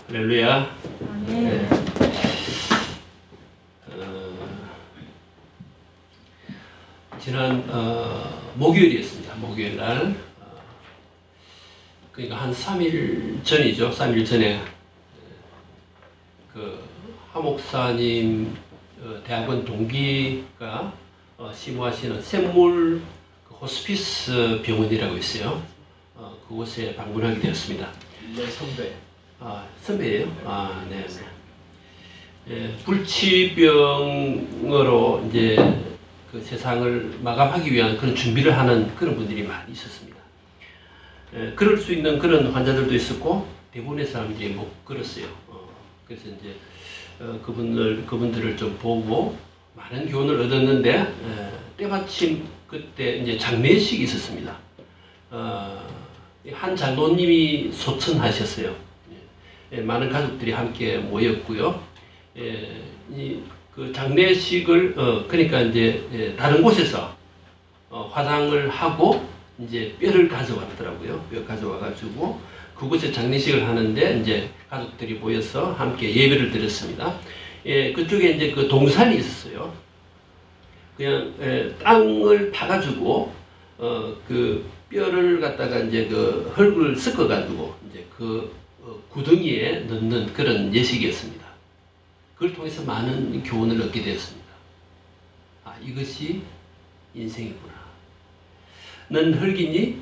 할렐루야. 네. 지난 목요일이었습니다. 목요일 날. 그러니까 한 3일 전이죠. 3일 전에 그 하목사님 대학원 동기가 심호하시는 샘물 호스피스 병원이라고 있어요. 그곳에 방문하게 되었습니다. 네, 선배. 선배예요? 네. 예, 불치병으로 이제 그 세상을 마감하기 위한 그런 준비를 하는 그런 분들이 많이 있었습니다. 그럴 수 있는 그런 환자들도 있었고 대부분의 사람들이 못 걸었어요. 그래서 이제 그분들을 좀 보고 많은 교훈을 얻었는데 때마침 그때 이제 장례식이 있었습니다. 한 장로님이 소천하셨어요. 많은 가족들이 함께 모였고요. 그 장례식을 그러니까 이제 다른 곳에서 화장을 하고 이제 뼈를 가져왔더라고요. 뼈 가져와가지고 그곳에 장례식을 하는데 이제 가족들이 모여서 함께 예배를 드렸습니다. 그쪽에 이제 그 동산이 있었어요. 그냥 땅을 파가지고 그 뼈를 갖다가 이제 그 흙을 섞어가지고 이제 그 구덩이에 넣는 그런 예식이었습니다. 그걸 통해서 많은 교훈을 얻게 되었습니다. 이것이 인생이구나. 넌 흙이니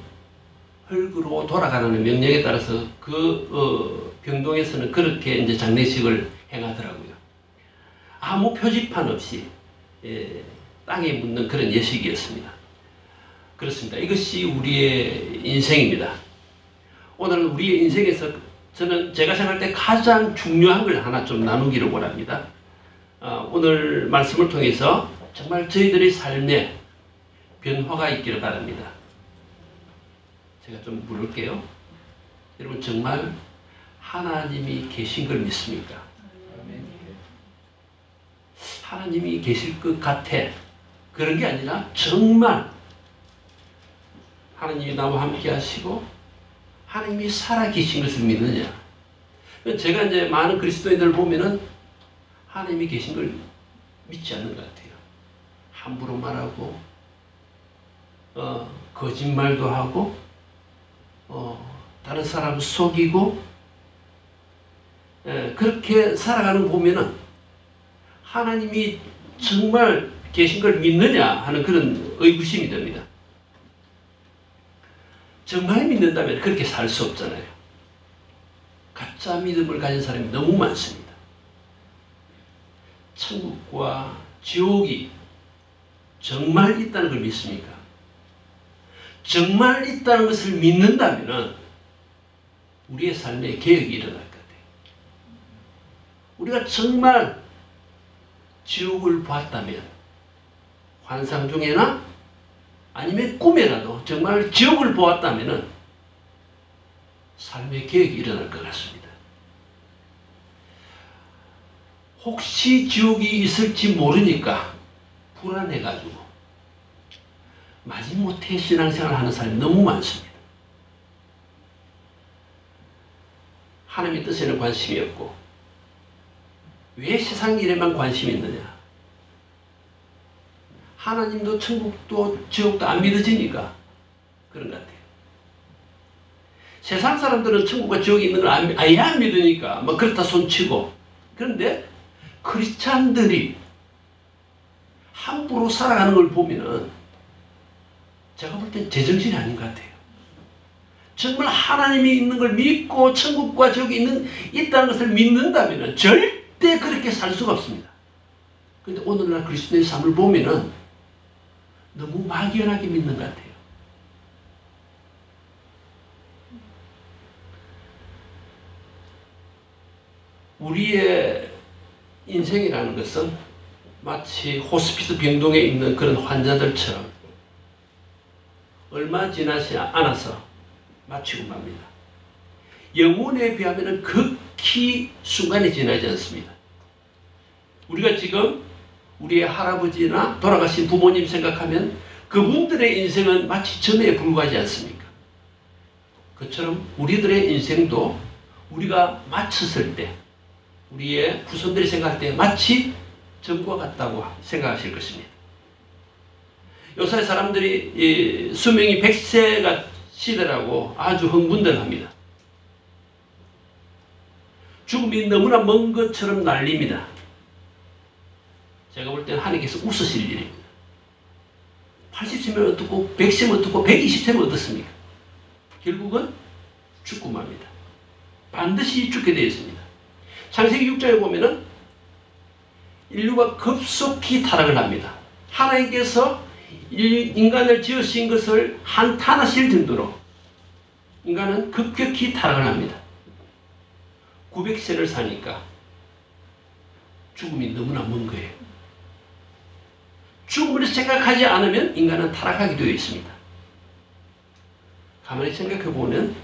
흙으로 돌아가라는 명령에 따라서 그 병동에서는 그렇게 이제 장례식을 행하더라고요. 아무 표지판 없이 땅에 묻는 그런 예식이었습니다. 그렇습니다. 이것이 우리의 인생입니다. 오늘 우리의 인생에서 저는 제가 생각할 때 가장 중요한 걸 하나 좀 나누기를 원합니다. 오늘 말씀을 통해서 정말 저희들의 삶에 변화가 있기를 바랍니다. 제가 좀 물을게요. 여러분 정말 하나님이 계신 걸 믿습니까? 하나님이 계실 것 같아. 그런 게 아니라 정말 하나님이 나와 함께 하시고 하나님이 살아계신 것을 믿느냐. 제가 이제 많은 그리스도인들을 보면은 하나님이 계신 걸 믿지 않는 것 같아요. 함부로 말하고 거짓말도 하고 다른 사람을 속이고 그렇게 살아가는 거 보면은 하나님이 정말 계신 걸 믿느냐 하는 그런 의구심이 듭니다. 정말 믿는다면 그렇게 살 수 없잖아요. 가짜 믿음을 가진 사람이 너무 많습니다. 천국과 지옥이 정말 있다는 걸 믿습니까? 정말 있다는 것을 믿는다면 우리의 삶에 개혁이 일어날 것 같아요. 우리가 정말 지옥을 봤다면 환상 중에나 아니면 꿈에라도 정말 지옥을 보았다면 삶의 개혁이 일어날 것 같습니다. 혹시 지옥이 있을지 모르니까 불안해가지고 마지못해 신앙생활을 하는 사람이 너무 많습니다. 하나님의 뜻에는 관심이 없고 왜 세상 일에만 관심이 있느냐? 하나님도 천국도 지옥도 안 믿어지니까 그런 것 같아요. 세상 사람들은 천국과 지옥이 있는 걸 아예 안 믿으니까 뭐 그렇다 손치고, 그런데 크리스찬들이 함부로 살아가는 걸 보면은 제가 볼 땐 제정신이 아닌 것 같아요. 정말 하나님이 있는 걸 믿고 천국과 지옥이 있다는 것을 믿는다면 절대 그렇게 살 수가 없습니다. 그런데 오늘날 그리스도의 삶을 보면은 너무 막연하게 믿는 것 같아요. 우리의 인생이라는 것은 마치 호스피스 병동에 있는 그런 환자들처럼 얼마 지나지 않아서 마치고 맙니다. 영혼에 비하면 극히 순간이 지나지 않습니다. 우리가 지금 우리의 할아버지나 돌아가신 부모님 생각하면 그분들의 인생은 마치 점에 불과하지 않습니까? 그처럼 우리들의 인생도 우리가 맞췄을 때, 우리의 후손들이 생각할 때 마치 전과 같다고 생각하실 것입니다. 요새 사람들이 수명이 100세가 시대라고 아주 흥분들합니다. 죽음이 너무나 먼 것처럼 날립니다. 제가 볼 때는 하나님께서 웃으실 일입니다. 80세면 어떻고 100세면 어떻고 120세면 어떻습니까? 결국은 죽고 맙니다. 반드시 죽게 되어 있습니다. 창세기 6장에 보면은 인류가 급속히 타락을 합니다. 하나님께서 인간을 지으신 것을 한탄하실 정도로 인간은 급격히 타락을 합니다. 900세를 사니까 죽음이 너무나 먼 거예요. 죽음을 생각하지 않으면 인간은 타락하게 되어 있습니다. 가만히 생각해보면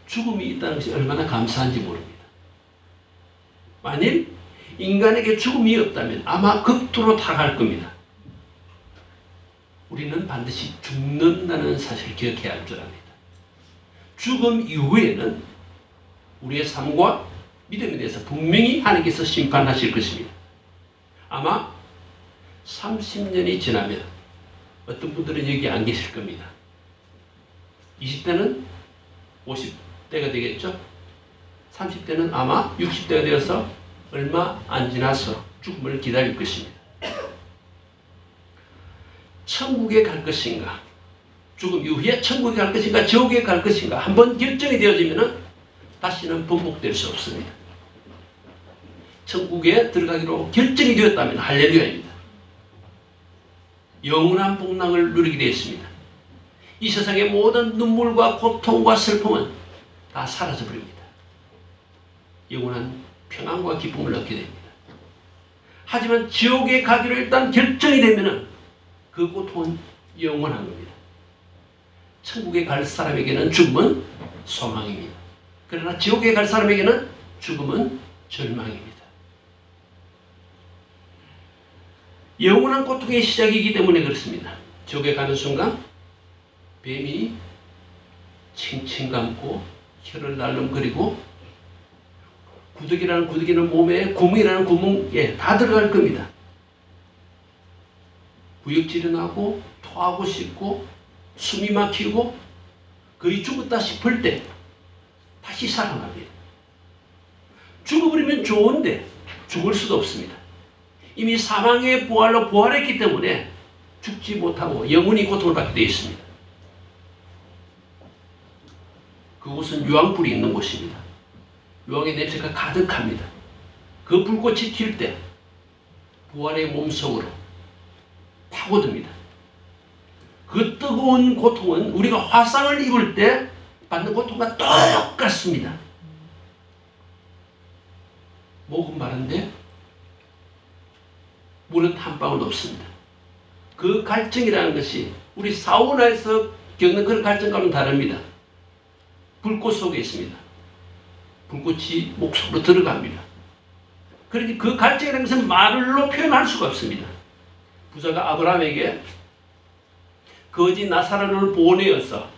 죽음이 있다는 것이 얼마나 감사한지 모릅니다. 만일 인간에게 죽음이 없다면 아마 극도로 타락할 겁니다. 우리는 반드시 죽는다는 사실을 기억해야 할 줄 압니다. 죽음 이후에는 우리의 삶과 믿음에 대해서 분명히 하나님께서 심판하실 것입니다. 아마 30년이 지나면 어떤 분들은 여기 안 계실 겁니다. 20대는 50대가 되겠죠? 30대는 아마 60대가 되어서 얼마 안 지나서 죽음을 기다릴 것입니다. 천국에 갈 것인가, 죽음 이후에 천국에 갈 것인가, 지옥에 갈 것인가 한번 결정이 되어지면 다시는 번복될 수 없습니다. 천국에 들어가기로 결정이 되었다면 할렐루야입니다. 영원한 복락을 누리게 되었습니다. 이 세상의 모든 눈물과 고통과 슬픔은 다 사라져버립니다. 영원한 평안과 기쁨을 얻게 됩니다. 하지만 지옥에 가기로 일단 결정이 되면 그 고통은 영원한 겁니다. 천국에 갈 사람에게는 죽음은 소망입니다. 그러나 지옥에 갈 사람에게는 죽음은 절망입니다. 영원한 고통의 시작이기 때문에 그렇습니다. 지옥에 가는 순간 뱀이 칭칭 감고 혀를 날름거리고 구더기는 몸에 구멍이라는 구멍에 다 들어갈 겁니다. 구역질이 나고 토하고 싶고 숨이 막히고 거의 죽었다 싶을 때 다시 살아납니다. 죽어버리면 좋은데 죽을 수도 없습니다. 이미 사망의 부활로 부활했기 때문에 죽지 못하고 영원히 고통을 받게 되어 있습니다. 그곳은 유황불이 있는 곳입니다. 유황의 냄새가 가득합니다. 그 불꽃이 튈 때 부활의 몸속으로 파고듭니다. 그 뜨거운 고통은 우리가 화상을 입을 때 받는 고통과 똑같습니다. 목은 마른데 물은 한 방울도 없습니다. 그 갈증이라는 것이 우리 사우나에서 겪는 그런 갈증과는 다릅니다. 불꽃 속에 있습니다. 불꽃이 목 속으로 들어갑니다. 그러니 그 갈증이라는 것은 말로 표현할 수가 없습니다. 부자가 아브라함에게 거지 나사렛을 보내어서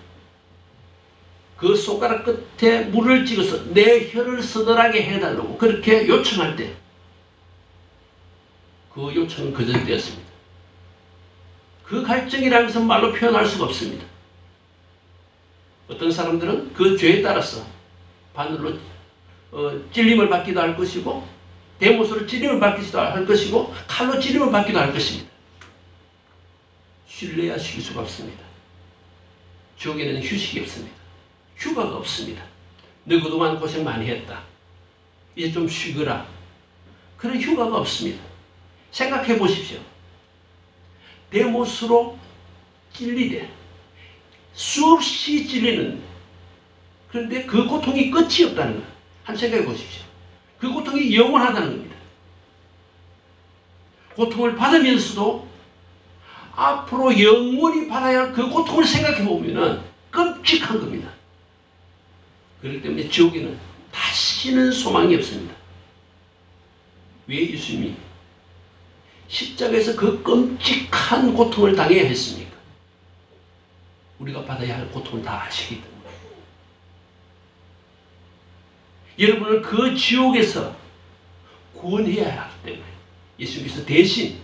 그 손가락 끝에 물을 찍어서 내 혀를 서늘하게 해달라고 그렇게 요청할 때 그 요청은 거절되었습니다. 그 갈증이라는 것은 말로 표현할 수가 없습니다. 어떤 사람들은 그 죄에 따라서 바늘로 찔림을 받기도 할 것이고 대못으로 찔림을 받기도 할 것이고 칼로 찔림을 받기도 할 것입니다. 쉴래야 쉴 수가 없습니다. 지옥에는 휴식이 없습니다. 휴가가 없습니다. 너 그동안 고생 많이 했다. 이제 좀 쉬거라. 그런 휴가가 없습니다. 생각해 보십시오. 대못으로 찔리되 수없이 찔리는, 그런데 그 고통이 끝이 없다는 것. 한 생각해 보십시오. 그 고통이 영원하다는 겁니다. 고통을 받으면서도 앞으로 영원히 받아야 할 그 고통을 생각해 보면 끔찍한 겁니다. 그렇기 때문에 지옥에는 다시는 소망이 없습니다. 왜 예수님이 십자가에서 그 끔찍한 고통을 당해야 했습니까? 우리가 받아야 할 고통을 다 아시기 때문에. 여러분을 그 지옥에서 구원해야 하기 때문에 예수님께서 대신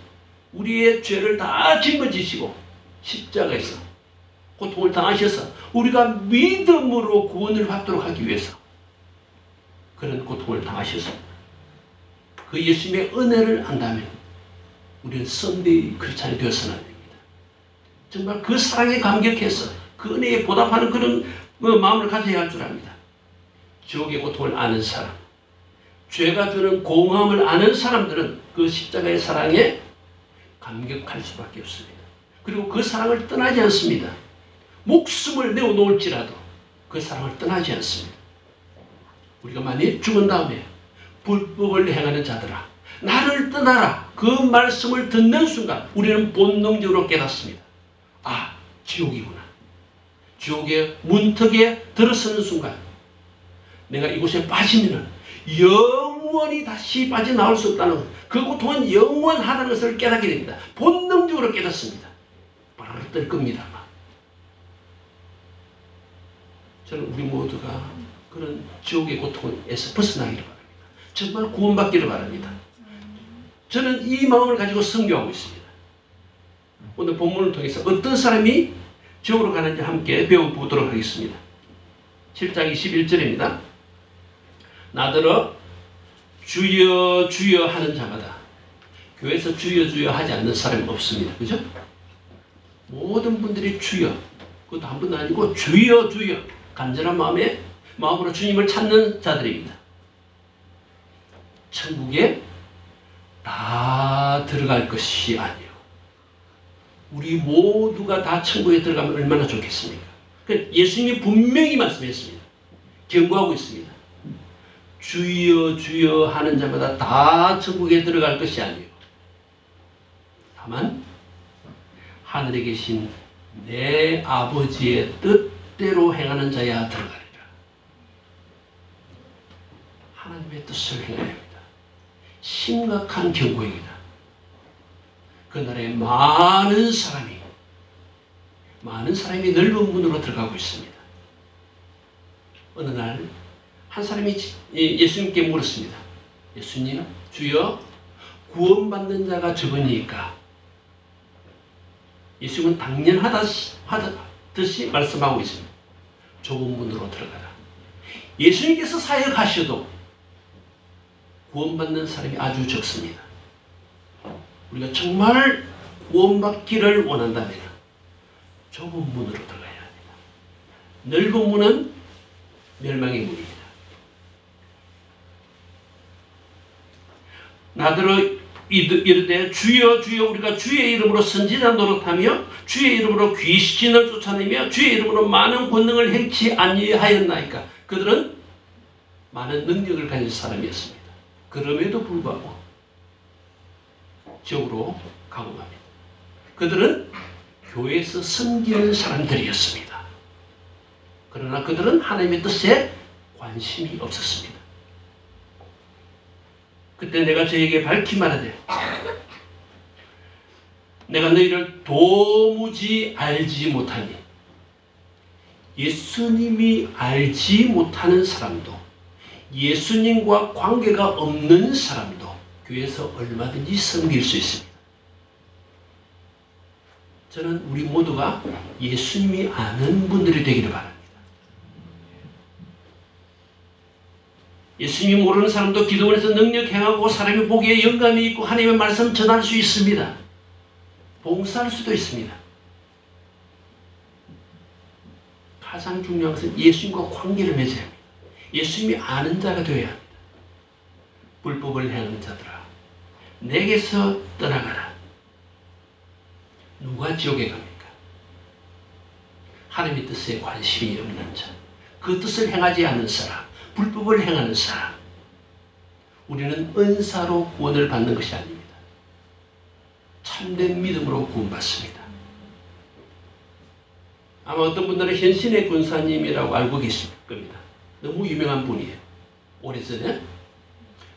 우리의 죄를 다 짊어지시고 십자가에서 고통을 당하셔서 우리가 믿음으로 구원을 받도록 하기 위해서 그런 고통을 당하셔서 그 예수님의 은혜를 안다면 우리는 썬데이 크리스찬이 되어서는 안 됩니다. 정말 그 사랑에 감격해서 그 은혜에 보답하는 그런 마음을 가져야 할 줄 압니다. 지옥의 고통을 아는 사람, 죄가 주는 공허함을 아는 사람들은 그 십자가의 사랑에 감격할 수밖에 없습니다. 그리고 그 사랑을 떠나지 않습니다. 목숨을 내어놓을지라도 그 사랑을 떠나지 않습니다. 우리가 만일 죽은 다음에 불법을 행하는 자들아 나를 떠나라 그 말씀을 듣는 순간 우리는 본능적으로 깨닫습니다. 아, 지옥이구나. 지옥의 문턱에 들어서는 순간 내가 이곳에 빠지면 영원히 다시 빠져나올 수 없다는 것, 그 고통은 영원하다는 것을 깨닫게 됩니다. 본능적으로 깨닫습니다. 바로 뜰 겁니다. 저는 우리 모두가 그런 지옥의 고통에서 벗어나기를 바랍니다. 정말 구원받기를 바랍니다. 저는 이 마음을 가지고 선교하고 있습니다. 오늘 본문을 통해서 어떤 사람이 지옥으로 가는지 함께 배워보도록 하겠습니다. 7장 21절입니다. 나더러 주여 주여 하는 자마다, 교회에서 주여 주여 하지 않는 사람이 없습니다. 그죠? 모든 분들이 주여, 그것도 한 분도 아니고 주여 주여 간절한 마음으로 주님을 찾는 자들입니다. 천국에 다 들어갈 것이 아니요. 우리 모두가 다 천국에 들어가면 얼마나 좋겠습니까? 예수님이 분명히 말씀했습니다. 경고하고 있습니다. 주여 주여 하는 자마다 다 천국에 들어갈 것이 아니요. 다만 하늘에 계신 내 아버지의 뜻대로 행하는 자야 들어가리라. 하나님의 뜻을 행해야 합니다. 심각한 경고입니다. 그날에 많은 사람이 넓은 문으로 들어가고 있습니다. 어느 날 한 사람이 예수님께 물었습니다. 예수님, 주여, 구원받는 자가 적으니까? 예수님은 당연하듯이 말씀하고 있습니다. 좁은 문으로 들어가라. 예수님께서 사역하셔도 구원받는 사람이 아주 적습니다. 우리가 정말 구원받기를 원한다면 좁은 문으로 들어가야 합니다. 넓은 문은 멸망의 문입니다. 나더러 이르되 주여 주여 우리가 주의 이름으로 선지자 노릇하며 주의 이름으로 귀신을 쫓아내며 주의 이름으로 많은 권능을 행치 아니하였나이까. 그들은 많은 능력을 가진 사람이었습니다. 그럼에도 불구하고 지옥으로 가고 맙니다. 그들은 교회에서 섬기는 사람들이었습니다. 그러나 그들은 하나님의 뜻에 관심이 없었습니다. 그때 내가 저에게 밝히 말하되 내가 너희를 도무지 알지 못하니, 예수님이 알지 못하는 사람도 예수님과 관계가 없는 사람도 교회에서 얼마든지 섬길 수 있습니다. 저는 우리 모두가 예수님이 아는 분들이 되기를 바랍니다. 예수님이 모르는 사람도 기도원에서 능력 행하고 사람이 보기에 영감이 있고 하나님의 말씀 전할 수 있습니다. 봉사할 수도 있습니다. 가장 중요한 것은 예수님과 관계를 맺어야 합니다. 예수님이 아는 자가 되어야 합니다. 불법을 행하는 자들아, 내게서 떠나가라. 누가 지옥에 갑니까? 하나님의 뜻에 관심이 없는 자, 그 뜻을 행하지 않는 사람, 불법을 행하는 사람. 우리는 은사로 구원을 받는 것이 아닙니다. 참된 믿음으로 구원받습니다. 아마 어떤 분들은 현신의 군사님이라고 알고 계실 겁니다. 너무 유명한 분이에요. 오래전에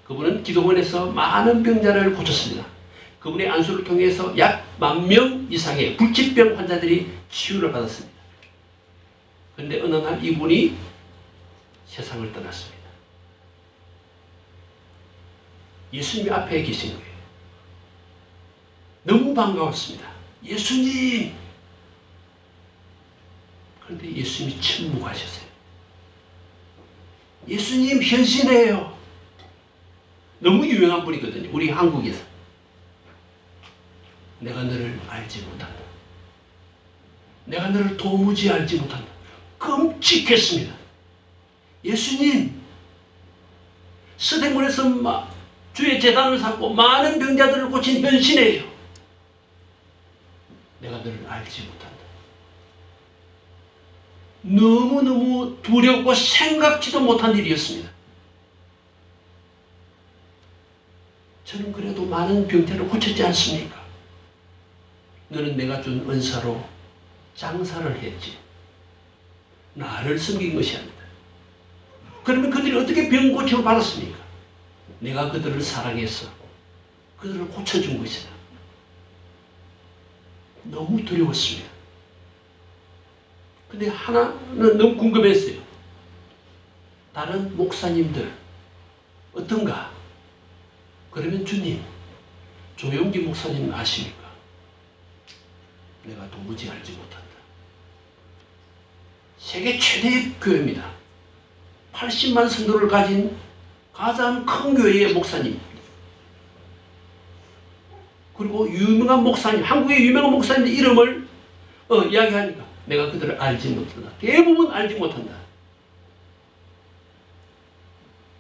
그분은 기도원에서 많은 병자를 고쳤습니다. 그분의 안수를 통해서 약 10,000명 이상의 불치병 환자들이 치유를 받았습니다. 그런데 어느 날 이분이 세상을 떠났습니다. 예수님이 앞에 계신 거예요. 너무 반가웠습니다. 예수님! 그런데 예수님이 침묵하셨어요. 예수님 현신해요. 너무 유명한 분이거든요. 우리 한국에서. 내가 너를 알지 못한다. 내가 너를 도무지 알지 못한다. 끔찍했습니다. 예수님, 서대문에서 주의 제단을 쌓고 많은 병자들을 고친 현신이에요. 내가 너를 알지 못한다. 너무너무 두렵고 생각지도 못한 일이었습니다. 저는 그래도 많은 병자를 고쳤지 않습니까? 너는 내가 준 은사로 장사를 했지. 나를 섬긴 것이 아니다. 그러면 그들이 어떻게 병고침을 받았습니까? 내가 그들을 사랑해서 그들을 고쳐준 것이다. 너무 두려웠습니다. 근데 하나는 너무 궁금했어요. 다른 목사님들 어떤가? 그러면 주님, 조용기 목사님 아십니까? 내가 도무지 알지 못한다. 세계 최대의 교회입니다. 80만 성도를 가진 가장 큰 교회의 목사님입니다. 그리고 유명한 목사님, 한국의 유명한 목사님 이름을 이야기하니까 내가 그들을 알지 못한다. 대부분 알지 못한다.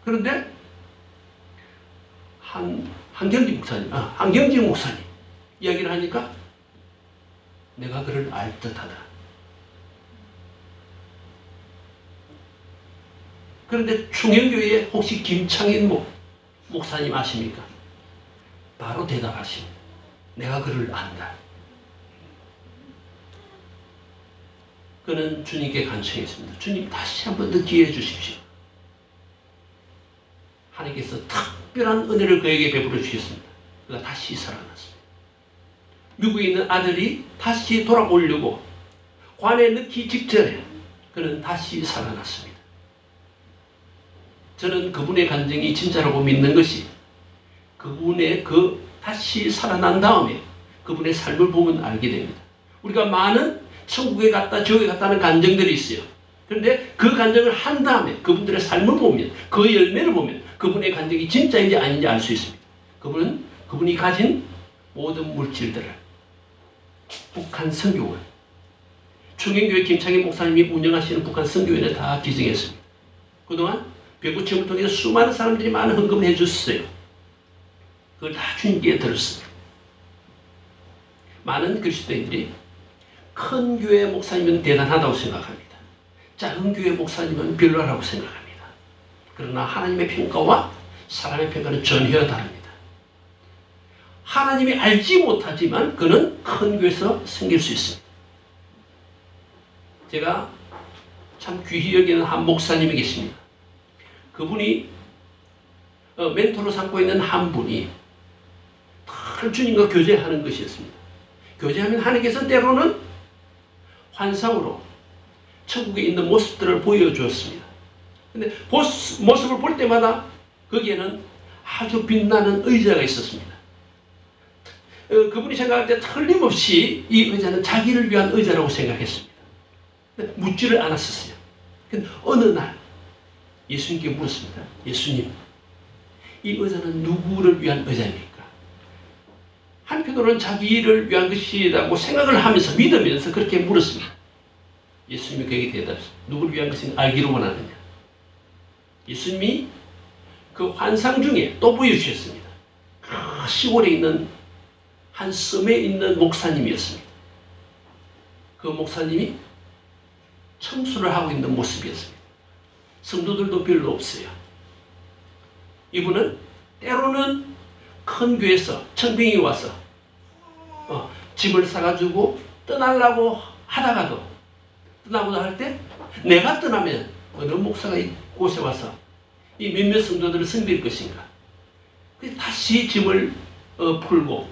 그런데 한경진 목사님 이야기를 하니까 내가 그를 알 듯하다. 그런데 충영교회에 혹시 김창인 목사님 아십니까? 바로 대답하십니다. 내가 그를 안다. 그는 주님께 간청했습니다. 주님 다시 한번 더 기회해 주십시오. 하나님께서 특별한 은혜를 그에게 베풀어 주셨습니다. 그가 다시 살아났습니다. 미국에 있는 아들이 다시 돌아오려고 관에 넣기 직전에 그는 다시 살아났습니다. 저는 그분의 간증이 진짜라고 믿는 것이 그분의 다시 살아난 다음에 그분의 삶을 보면 알게 됩니다. 우리가 많은 천국에 갔다 지옥에 갔다는 간증들이 있어요. 그런데 그 간증을 한 다음에 그분들의 삶을 보면 그 열매를 보면 그분의 간증이 진짜인지 아닌지 알 수 있습니다. 그분이 가진 모든 물질들을 북한 선교원, 충행교회 김창인 목사님이 운영하시는 북한 선교회는 다 기증했습니다. 그동안 벽구체험을 통해서 수많은 사람들이 많은 헌금을 해줬어요. 그걸 다 주님께 들었습니다. 많은 그리스도인들이 큰 교회 목사님은 대단하다고 생각합니다. 작은 교회 목사님은 별로라고 생각합니다. 그러나 하나님의 평가와 사람의 평가는 전혀 다릅니다. 하나님이 알지 못하지만 그는 큰 교회에서 생길 수 있습니다. 제가 참 귀히 여기는 한 목사님이 계십니다. 그분이 멘토로 삼고 있는 한 분이 늘 주님과 교제하는 것이었습니다. 교제하면 하나님께서 때로는 환상으로 천국에 있는 모습들을 보여주었습니다. 근데 모습을 볼 때마다 거기에는 아주 빛나는 의자가 있었습니다. 그분이 생각할 때 틀림없이 이 의자는 자기를 위한 의자라고 생각했습니다. 묻지를 않았었어요. 근데 어느 날 예수님께 물었습니다. 예수님, 이 의자는 누구를 위한 의자입니까? 한편으로는 자기를 위한 것이라고 생각을 하면서 믿으면서 그렇게 물었습니다. 예수님이 그에게 대답했습니다. 누구를 위한 것인가 알기를 원하느냐? 예수님이 그 환상 중에 또 보여주셨습니다. 그 시골에 있는 한 섬에 있는 목사님이었습니다. 그 목사님이 청소를 하고 있는 모습이었습니다. 성도들도 별로 없어요. 이분은 때로는 큰 교회에서 청빙이 와서 집을 사가지고 떠나려고 하다가도 떠나고자 할 때 내가 떠나면 어느 목사가 이곳에 와서 이 몇몇 성도들을 섬길 것인가. 그래서 다시 집을 풀고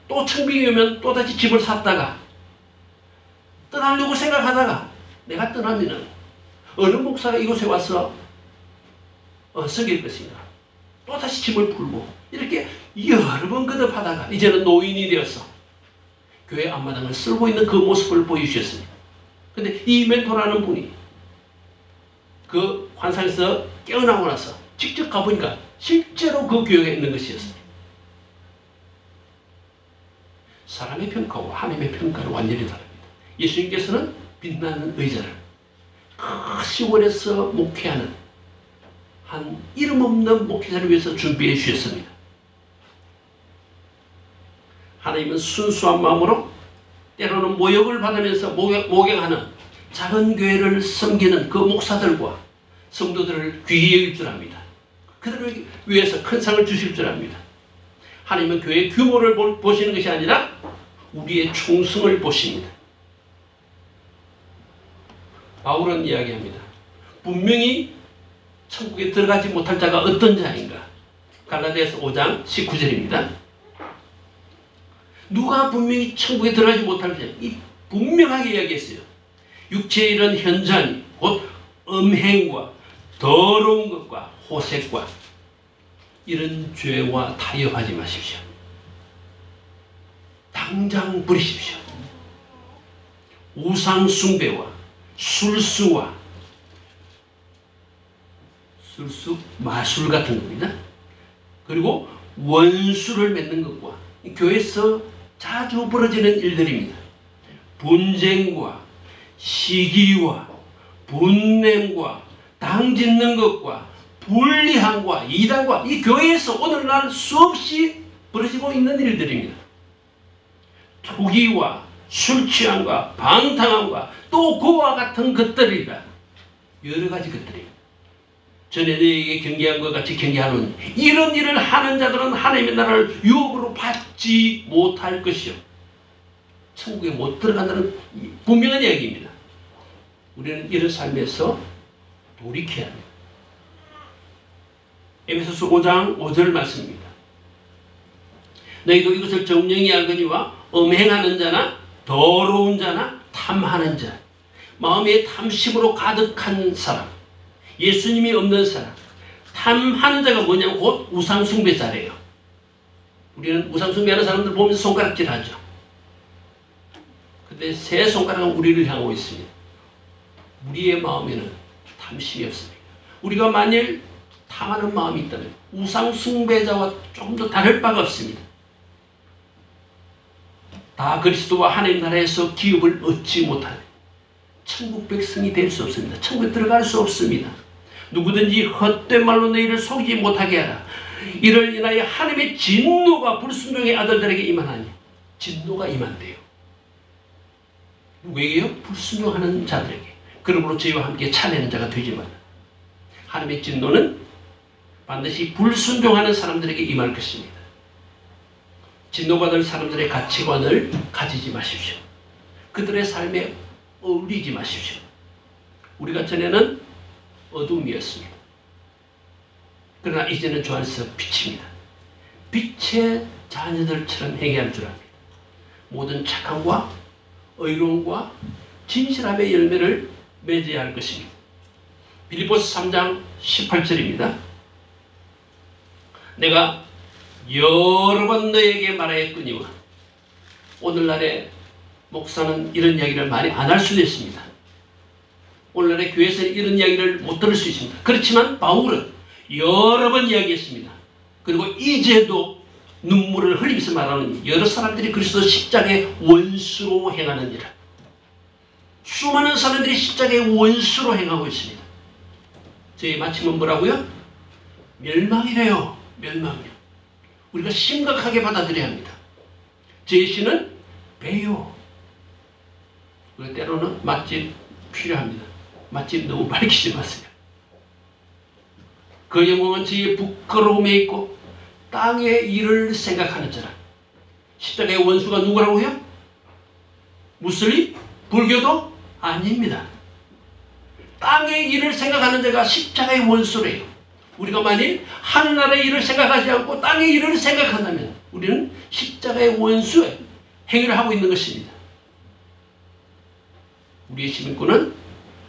또 청빙이 오면 또다시 집을 샀다가 떠나려고 생각하다가 내가 떠나면은 어느 목사가 이곳에 와서 섬길 것인가. 또다시 짐을 풀고 이렇게 여러 번 거듭하다가 이제는 노인이 되어서 교회 앞마당을 쓸고 있는 그 모습을 보여주셨습니다. 근데 이 멘토라는 분이 그 환상에서 깨어나고 나서 직접 가보니까 실제로 그 교회가 있는 것이었습니다. 사람의 평가와 하나님의 평가는 완전히 다릅니다. 예수님께서는 빛나는 의자를 그 시골에서 목회하는 한 이름 없는 목회자를 위해서 준비해 주셨습니다. 하나님은 순수한 마음으로 때로는 모욕을 받으면서 목욕하는 작은 교회를 섬기는 그 목사들과 성도들을 귀히 여길 줄 압니다. 그들을 위해서 큰 상을 주실 줄 압니다. 하나님은 교회의 규모를 보시는 것이 아니라 우리의 충성을 보십니다. 바울은 이야기합니다. 분명히 천국에 들어가지 못할 자가 어떤 자인가? 갈라디아서 5장 19절입니다. 누가 분명히 천국에 들어가지 못할 자? 이 분명하게 이야기했어요. 육체의 이런 현장이 곧 음행과 더러운 것과 호색과 이런 죄와 타협하지 마십시오. 당장 버리십시오. 우상 숭배와 술수 마술 같은 겁니다. 그리고 원수를 맺는 것과 교회에서 자주 벌어지는 일들입니다. 분쟁과 시기와 분냄과 당짓는 것과 불리함과 이단과 이 교회에서 오늘날 수없이 벌어지고 있는 일들입니다. 투기와 술취함과 방탕함과 또 그와 같은 것들이다. 여러 가지 것들입니다. 전에 너에게 경계한 것 같이 경계하는 이런 일을 하는 자들은 하나님의 나라를 유업으로 받지 못할 것이요. 천국에 못 들어간다는 분명한 이야기입니다. 우리는 이런 삶에서 돌이켜야 합니다. 에베소서 5장 5절 말씀입니다. 너희도 이것을 정령히 알거니와 음행하는 자나 더러운 자나 탐하는 자, 마음의 탐심으로 가득한 사람, 예수님이 없는 사람, 탐하는 자가 뭐냐면 곧 우상숭배자래요. 우리는 우상숭배하는 사람들 보면서 손가락질하죠. 근데 세 손가락은 우리를 향하고 있습니다. 우리의 마음에는 탐심이 없습니다. 우리가 만일 탐하는 마음이 있다면 우상숭배자와 조금 더 다를 바가 없습니다. 다 그리스도와 하나님 나라에서 기업을 얻지 못하는 천국 백성이 될 수 없습니다. 천국에 들어갈 수 없습니다. 누구든지 헛된 말로 너희를 속이지 못하게 하라. 이를 인하여 하나님의 진노가 불순종의 아들들에게 임하나니. 진노가 임한대요. 누구에게요? 불순종하는 자들에게. 그러므로 저희와 함께 차내는 자가 되지만 하나님의 진노는 반드시 불순종하는 사람들에게 임할 것입니다. 진노받을 사람들의 가치관을 가지지 마십시오. 그들의 삶에 어울리지 마십시오. 우리가 전에는 어둠이었습니다. 그러나 이제는 주 안에서 빛입니다. 빛의 자녀들처럼 행해야 할 줄 압니다. 모든 착함과 의로움과 진실함의 열매를 맺어야 할 것입니다. 빌립보서 3장 18절입니다. 내가 여러 번 너에게 말하였거니와. 오늘날의 목사는 이런 이야기를 많이 안 할 수도 있습니다. 오늘날의 교회에서는 이런 이야기를 못 들을 수 있습니다. 그렇지만 바울은 여러 번 이야기했습니다. 그리고 이제도 눈물을 흘리면서 말하는 여러 사람들이 그리스도 십자가의 원수로 행하느니라. 수많은 사람들이 십자가의 원수로 행하고 있습니다. 저희 마침은 뭐라고요? 멸망이래요. 멸망이요. 우리가 심각하게 받아들여야 합니다. 제시는 배요. 우리가 때로는 맛집 필요합니다. 맛집 너무 밝히지 마세요. 그 영광은 저희의 부끄러움에 있고 땅의 일을 생각하는 자라. 십자가의 원수가 누구라고요? 무슬림? 불교도? 아닙니다. 땅의 일을 생각하는 자가 십자가의 원수래요. 우리가 만일 하늘나라의 일을 생각하지 않고 땅의 일을 생각한다면 우리는 십자가의 원수의 행위를 하고 있는 것입니다. 우리의 시민권은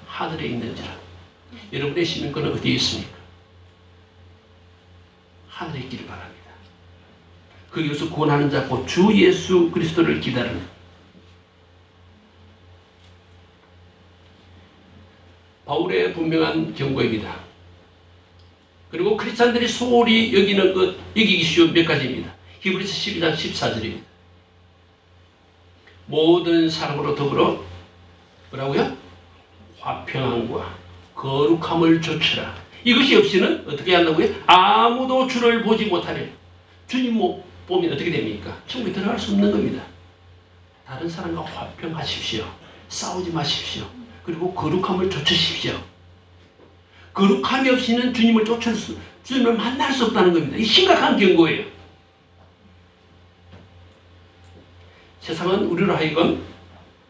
하늘에 있는지라. 여러분의 시민권은 어디에 있습니까? 하늘에 있기를 바랍니다. 거기서 구원하는 자 곧 주 예수 그리스도를 기다리는 바울의 분명한 경고입니다. 그리고 크리스찬들이 소홀히 여기는 것, 여기기 쉬운 몇 가지입니다. 히브리서 12장 14절입니다. 모든 사람으로 더불어 뭐라고요? 화평함과 거룩함을 좇으라. 이것이 없이는 어떻게 한다고요? 아무도 주를 보지 못하리라. 주님 못 보면 어떻게 됩니까? 천국에 들어갈 수 없는 겁니다. 다른 사람과 화평하십시오. 싸우지 마십시오. 그리고 거룩함을 좇으십시오. 거룩함이 없이는 주님을 만날 수 없다는 겁니다. 이 심각한 경고예요. 세상은 우리로 하여금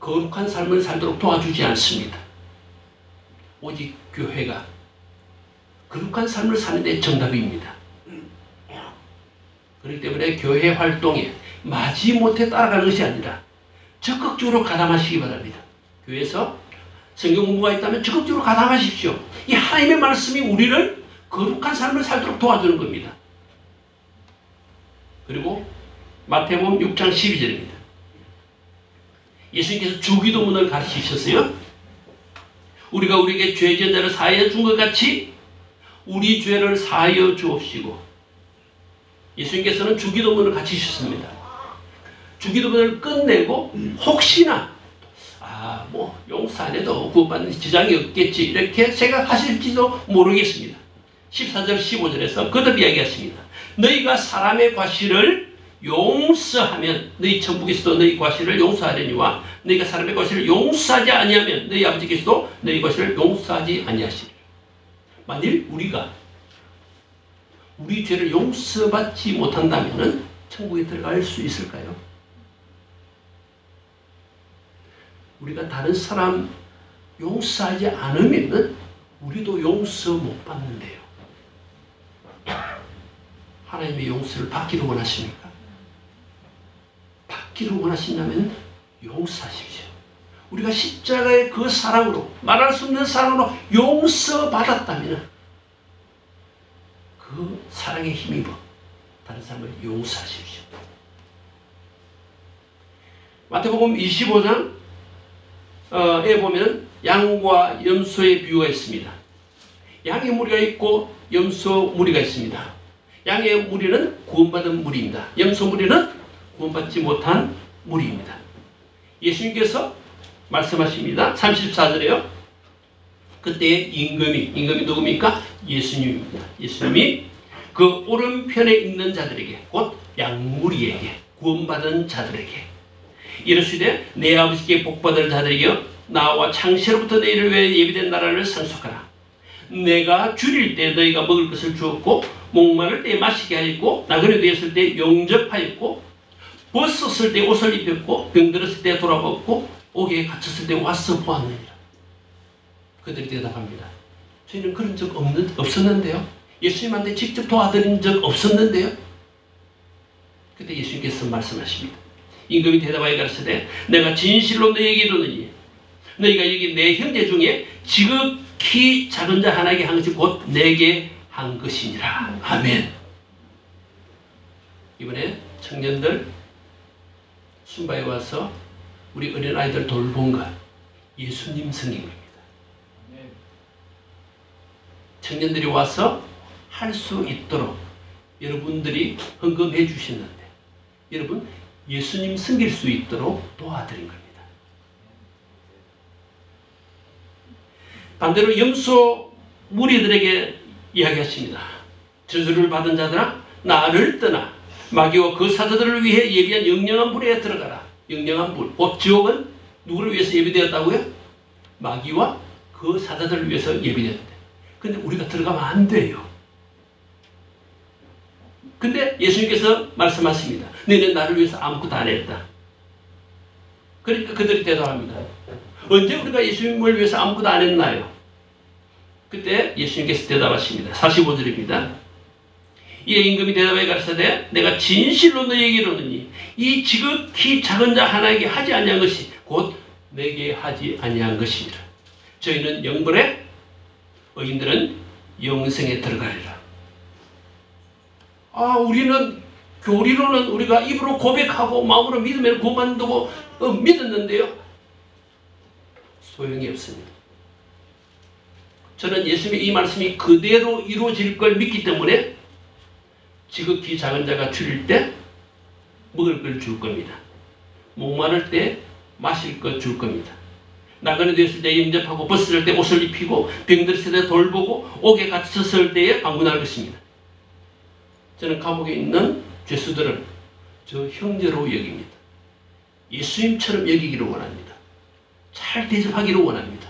거룩한 삶을 살도록 도와주지 않습니다. 오직 교회가 거룩한 삶을 사는 데 정답입니다. 그렇기 때문에 교회 활동에 마지못해 따라가는 것이 아니라 적극적으로 가담하시기 바랍니다. 교회에서 성경 공부가 있다면 적극적으로 가담하십시오. 이 하나님의 말씀이 우리를 거룩한 삶을 살도록 도와주는 겁니다. 그리고 마태복음 6장 12절입니다. 예수님께서 주기도문을 가르치셨어요. 우리가 우리에게 죄 지은 자를 사하여 준 것 같이 우리 죄를 사하여 주옵시고. 예수님께서는 주기도문을 가르치셨습니다. 주기도문을 끝내고 혹시나 용서 안 해도 구원받는 지장이 없겠지 이렇게 생각하실지도 모르겠습니다. 14절 15절에서 거듭 이야기했습니다. 너희가 사람의 과실을 용서하면 너희 천국에서도 너희 과실을 용서하려니와 너희가 사람의 과실을 용서하지 아니하면 너희 아버지께서도 너희 과실을 용서하지 아니하시리라. 만일 우리가 우리 죄를 용서받지 못한다면 천국에 들어갈 수 있을까요? 우리가 다른 사람 용서하지 않으면 우리도 용서 못 받는데요. 하나님의 용서를 받기를 원하십니까? 받기를 원하신다면 용서하십시오. 우리가 십자가의 그 사랑으로, 말할 수 없는 사랑으로 용서받았다면 그 사랑에 힘입어 다른 사람을 용서하십시오. 마태복음 25장 에 보면 양과 염소의 비유가 있습니다. 양의 무리가 있고 염소 무리가 있습니다. 양의 무리는 구원받은 무리입니다. 염소 무리는 구원받지 못한 무리입니다. 예수님께서 말씀하십니다. 34절에요. 그때 임금이 누굽니까? 예수님입니다. 예수님이 그 오른편에 있는 자들에게 곧 양무리에게 구원받은 자들에게 이르시되 내 아버지께 복받을 자들이여 나와 창세로부터 너희를 위해 예비된 나라를 상속하라. 내가 줄일 때 너희가 먹을 것을 주었고 목마를 때 마시게 하였고 나그네 되었을 때 영접하였고 벗었을 때 옷을 입혔고 병들었을 때 돌아봤고 옥에 갇혔을 때 와서 보았느니라. 그들이 대답합니다. 저희는 그런 적 없었는데요. 예수님한테 직접 도와드린 적 없었는데요. 그때 예수님께서 말씀하십니다. 임금이 대답하여 가르치되 내가 진실로 너희에게 이르노니 너희가 여기 내 형제 중에 지극히 작은 자 하나에게 한 것이 곧 내게 한 것이니라. 아멘. 이번에 청년들 순바에 와서 우리 어린아이들 돌본 것 예수님 성인 겁니다. 청년들이 와서 할 수 있도록 여러분들이 헌금해 주셨는데 여러분 예수님 섬길 수 있도록 도와드린 겁니다. 반대로 염소 무리들에게 이야기하십니다. 저주를 받은 자들아 나를 떠나 마귀와 그 사자들을 위해 예비한 영영한 불에 들어가라. 영영한 불, 곧 지옥은 누구를 위해서 예비되었다고요? 마귀와 그 사자들을 위해서 예비되었대. 근데 우리가 들어가면 안 돼요. 근데 예수님께서 말씀하십니다. 너희는 나를 위해서 아무것도 안 했다. 그러니까 그들이 대답합니다. 언제 우리가 예수님을 위해서 아무것도 안 했나요? 그때 예수님께서 대답하십니다. 45절입니다. 이에 임금이 대답하여 가르치되 내가 진실로 너희에게 이르노니 이 지극히 작은 자 하나에게 하지 아니한 것이 곧 내게 하지 아니한 것이니라. 저희는 영벌에 의인들은 영생에 들어가리라. 우리는 교리로는 우리가 입으로 고백하고 마음으로 믿으면 구원받는다고 믿었는데요. 소용이 없습니다. 저는 예수님의 이 말씀이 그대로 이루어질 걸 믿기 때문에 지극히 작은 자가 줄일 때 먹을 걸 줄 겁니다. 목마를 때 마실 것 줄 겁니다. 나그네 되었을 때 영접하고 벗을 때 옷을 입히고 병들었을 때 돌보고 옥에 갇혔을 때에 방문할 것입니다. 저는 감옥에 있는 죄수들을 저 형제로 여깁니다. 예수님처럼 여기기를 원합니다. 잘 대접하기를 원합니다.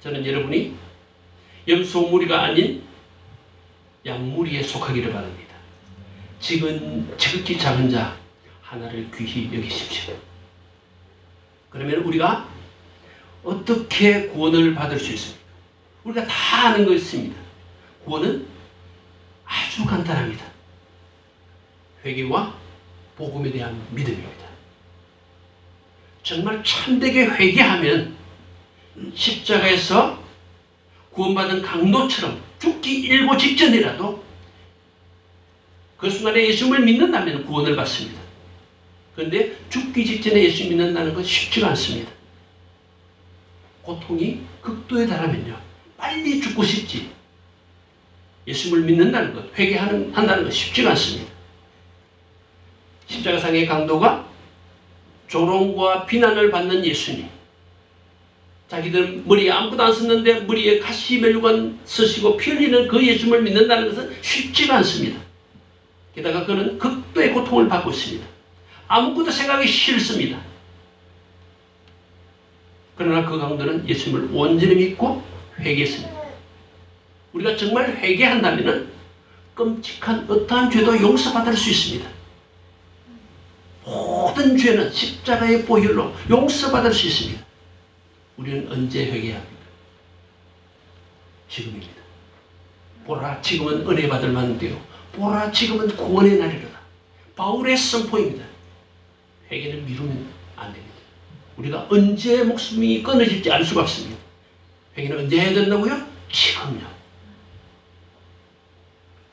저는 여러분이 염소무리가 아닌 양무리에 속하기를 바랍니다. 지극히 작은 자 하나를 귀히 여기십시오. 그러면 우리가 어떻게 구원을 받을 수 있습니까? 우리가 다 아는 것입니다. 구원은 아주 간단합니다. 회개와 복음에 대한 믿음입니다. 정말 참되게 회개하면 십자가에서 구원받은 강도처럼 죽기 일보 직전이라도 그 순간에 예수님을 믿는다면 구원을 받습니다. 그런데 죽기 직전에 예수 믿는다는 건 쉽지가 않습니다. 고통이 극도에 달하면요, 빨리 죽고 싶지. 예수님을 믿는다는 것, 회개한다는 것 쉽지가 않습니다. 십자가상의 강도가 조롱과 비난을 받는 예수님, 자기들 머리에 아무것도 안 썼는데 머리에 가시 멜루관 쓰시고 피 흘리는 그 예수님을 믿는다는 것은 쉽지가 않습니다. 게다가 그는 극도의 고통을 받고 있습니다. 아무것도 생각이 싫습니다. 그러나 그 강도는 예수님을 온전히 믿고 회개했습니다. 우리가 정말 회개한다면 끔찍한 어떠한 죄도 용서받을 수 있습니다. 모든 죄는 십자가의 보혈로 용서받을 수 있습니다. 우리는 언제 회개합니까? 지금입니다. 보라, 지금은 은혜 받을 만한데요. 보라, 지금은 구원의 날이로다. 바울의 선포입니다. 회개는 미루면 안 됩니다. 우리가 언제 목숨이 끊어질지 알 수가 없습니다. 회개는 언제 해야 된다고요? 지금요.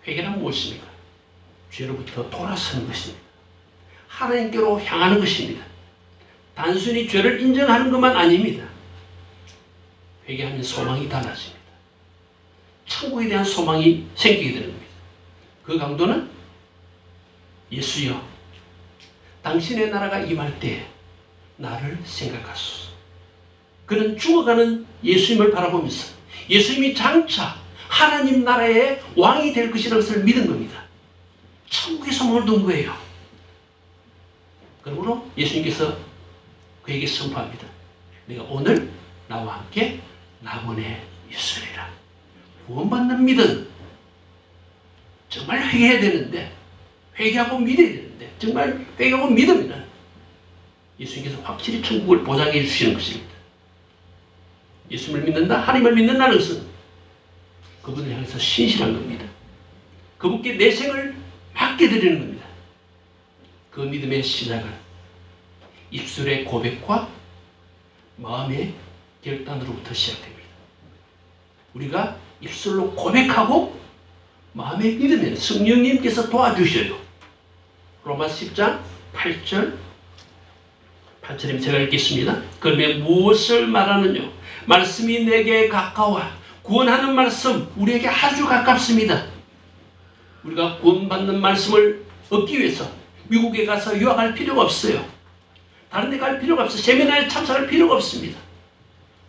회개는 무엇입니까? 죄로부터 돌아서는 것입니다. 하나님께로 향하는 것입니다. 단순히 죄를 인정하는 것만 아닙니다. 회개하면 소망이 달라집니다. 천국에 대한 소망이 생기게 되는 겁니다. 그 강도는 예수여, 당신의 나라가 임할 때 나를 생각하소서. 그는 죽어가는 예수님을 바라보면서 예수님이 장차 하나님 나라의 왕이 될 것이라는 것을 믿은 겁니다. 천국의 소망을 둔 거예요. 그러므로 예수님께서 그에게 선포합니다. 내가 오늘 나와 함께 낙원에 있으리라. 구원받는 믿음, 정말 회개해야 되는데, 회개하고 믿어야 되는데, 정말 회개하고 믿으면 예수님께서 확실히 천국을 보장해 주시는 것입니다. 예수님을 믿는다, 하나님을 믿는다는 것은 그분을 향해서 신실한 겁니다. 그분께 내 생을 맡겨드리는 겁니다. 그 믿음의 시작은 입술의 고백과 마음의 결단으로부터 시작됩니다. 우리가 입술로 고백하고 마음에 믿으면 성령님께서 도와주셔요. 로마 10장 8절이면 제가 읽겠습니다. 그러면 무엇을 말하느냐? 말씀이 내게 가까워. 구원하는 말씀 우리에게 아주 가깝습니다. 우리가 구원받는 말씀을 얻기 위해서 미국에 가서 유학할 필요가 없어요. 다른 데 갈 필요가 없어요. 세미나에 참석할 필요가 없습니다.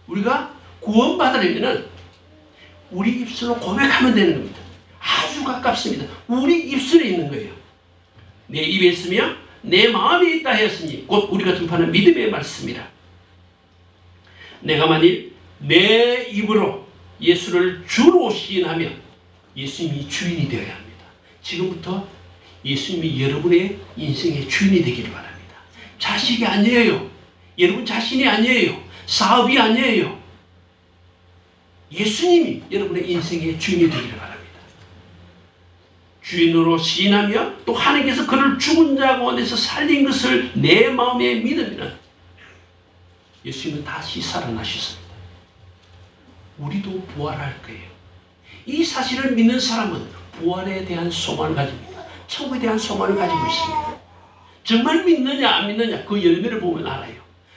우리가 구원받으려면 우리 입술로 고백하면 되는 겁니다. 아주 가깝습니다. 우리 입술에 있는 거예요. 내 입에 있으며 내 마음에 있다 하였으니 곧 우리가 전파하는 믿음의 말씀이라. 내가 만일 내 입으로 예수를 주로 시인하며 예수님이 주인이 되어야 합니다. 지금부터 예수님이 여러분의 인생의 주인이 되기를 바랍니다. 자식이 아니에요. 여러분 자신이 아니에요. 사업이 아니에요. 예수님이 여러분의 인생의 주인이 되기를 바랍니다. 주인으로 시인하며 또 하나님께서 그를 죽은 자 가운데서 살린 것을 내 마음에 믿으면 예수님은 다시 살아나셨습니다. 우리도 부활할 거예요. 이 사실을 믿는 사람은 부활에 대한 소망을 가집니다. 천국에 대한 소망을 가지고 있습니다. 정말 믿느냐 안 믿느냐 그 열매를 보면 알아요.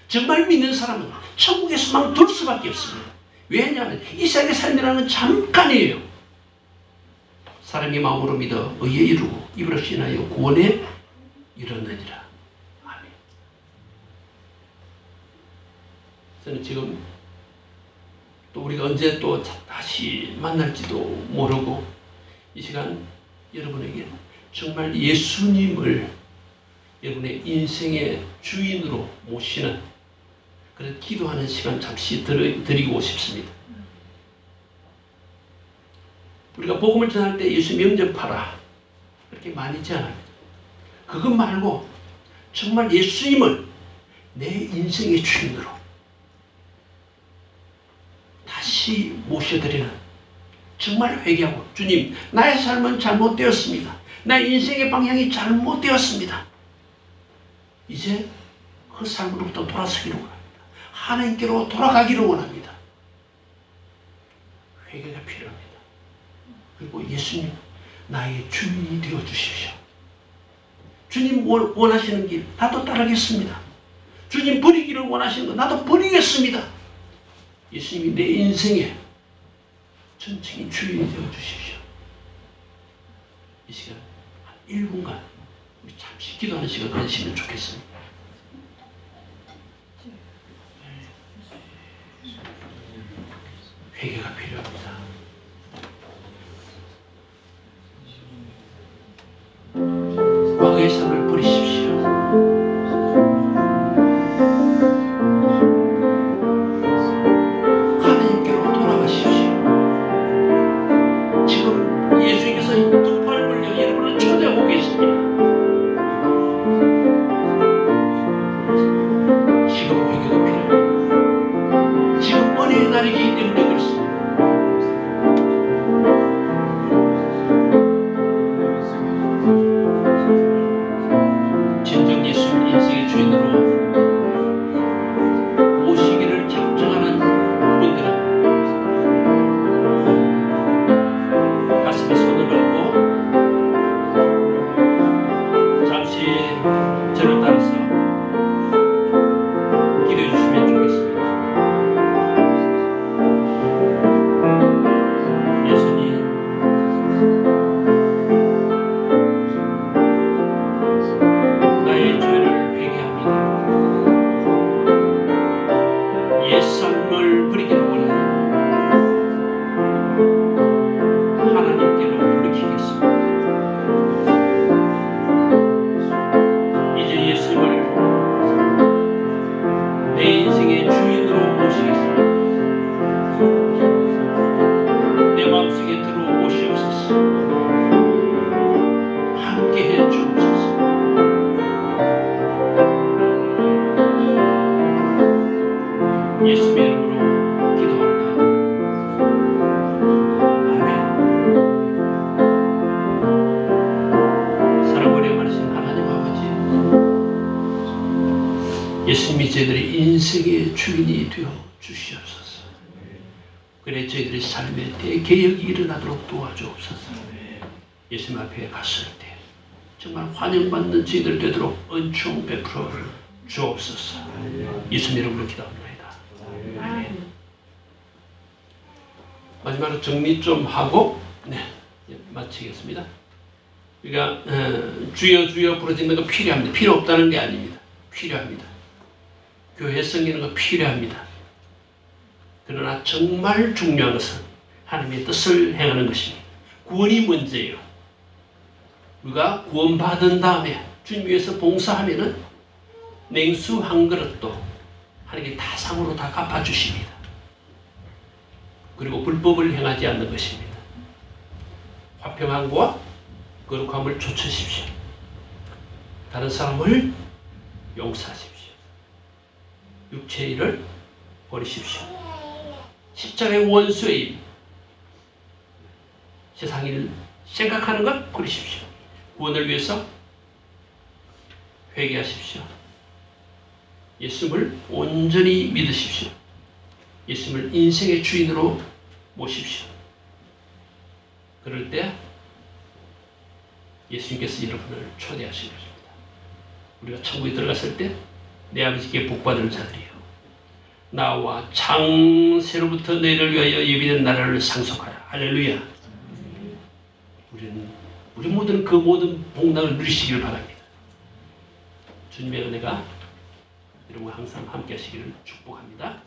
정말 믿는 사람은 천국의 소망을 둘 수밖에 없습니다. 왜냐하면 이 세상의 삶이라는 잠깐이에요. 사람이 마음으로 믿어 의에 이르고 입으로 신하여 구원에 이르느니라. 아멘. 저는 지금 또 우리가 언제 또 다시 만날지도 모르고 이 시간 여러분에게 정말 예수님을 여러분의 인생의 주인으로 모시는 그런 기도하는 시간 잠시 드리고 싶습니다. 우리가 복음을 전할 때 예수 영접하라 그렇게 많이 제안합니다. 그것 말고 정말 예수님을 내 인생의 주인으로 다시 모셔드리는 정말 회개하고 주님 나의 삶은 잘못되었습니다. 나의 인생의 방향이 잘못되었습니다. 이제 그 삶으로부터 돌아서기를 원합니다. 하나님께로 돌아가기를 원합니다. 회개가 필요합니다. 그리고 예수님 나의 주인이 되어 주십시오. 주님 원하시는 길 나도 따르겠습니다. 주님 버리기를 원하시는 거 나도 버리겠습니다. 예수님이 내 인생의 전적인 주인이 되어 주십시오. 이 시간 한 1분간 우리 잠시 기도하는 시간 가지시면 좋겠습니다. 회개가 필요합니다. 과거의 삶을 버리십시오. 하나님께로 돌아가십시오. 지금 예수님께서 두 팔 벌려 여러분을 초대하고 계십니다. 지금 회개가 필요합니다. 지금 은혜의 날이기 때문에 그렇습니다. 진정 예수님 인생의 주인으로 모시기를 작정하는 분들은 가슴에 손을 얹고 잠시 저를 따라서 기도해 주시면 좋겠습니다. 예수님, 나의 죄를 회개합니다. 옛삶을 버리기를 원합니다. 하나님께로 돌이키겠습니다. 이제 예수님을 내 인생의 주인으로 모시겠습니다. 내 마음속에 들어오시옵소서. 함께해 주옵소서. 예수님의 이름으로 기도합니다. 아멘. 사랑으로 많으신 하나님 아버지, 예수님이 저희들의 인생의 주인이 되어 주시옵소서. 그래 저희들의 삶에 대개혁이 일어나도록 도와주옵소서. 예수님 앞에 갔을 때 정말 환영받는 저희들 되도록 은총 베풀어 주옵소서. 예수님 이름으로 기도합니다. 아멘. 마지막으로 정리 좀 하고 마치겠습니다. 우리가 주여 주여 부르짖는 거 필요합니다. 필요 없다는 게 아닙니다. 필요합니다. 교회 섬기는 거 필요합니다. 그러나 정말 중요한 것은 하나님의 뜻을 행하는 것입니다. 구원이 문제예요. 우리가 구원받은 다음에 주님 위해서 봉사하면은 냉수 한 그릇도 하나님께 다 상으로 다 갚아주십니다. 그리고 불법을 행하지 않는 것입니다. 화평함과 거룩함을 좇으십시오. 다른 사람을 용서하십시오. 육체의 일을 버리십시오. 십자가의 원수의 일, 세상 일 생각하는 것 버리십시오. 구원을 위해서 회개하십시오. 예수님을 온전히 믿으십시오. 예수님을 인생의 주인으로 모십시오. 그럴 때 예수님께서 여러분을 초대하신 것입니다. 우리가 천국에 들어갔을 때 내 아버지께 복받을 자들이요 나와 창세로부터 너희를 위하여 예비된 나라를 상속하라. 할렐루야. 우리 모두는 그 모든 복락을 누리시기를 바랍니다. 주님의 은혜가 여러분과 항상 함께 하시기를 축복합니다.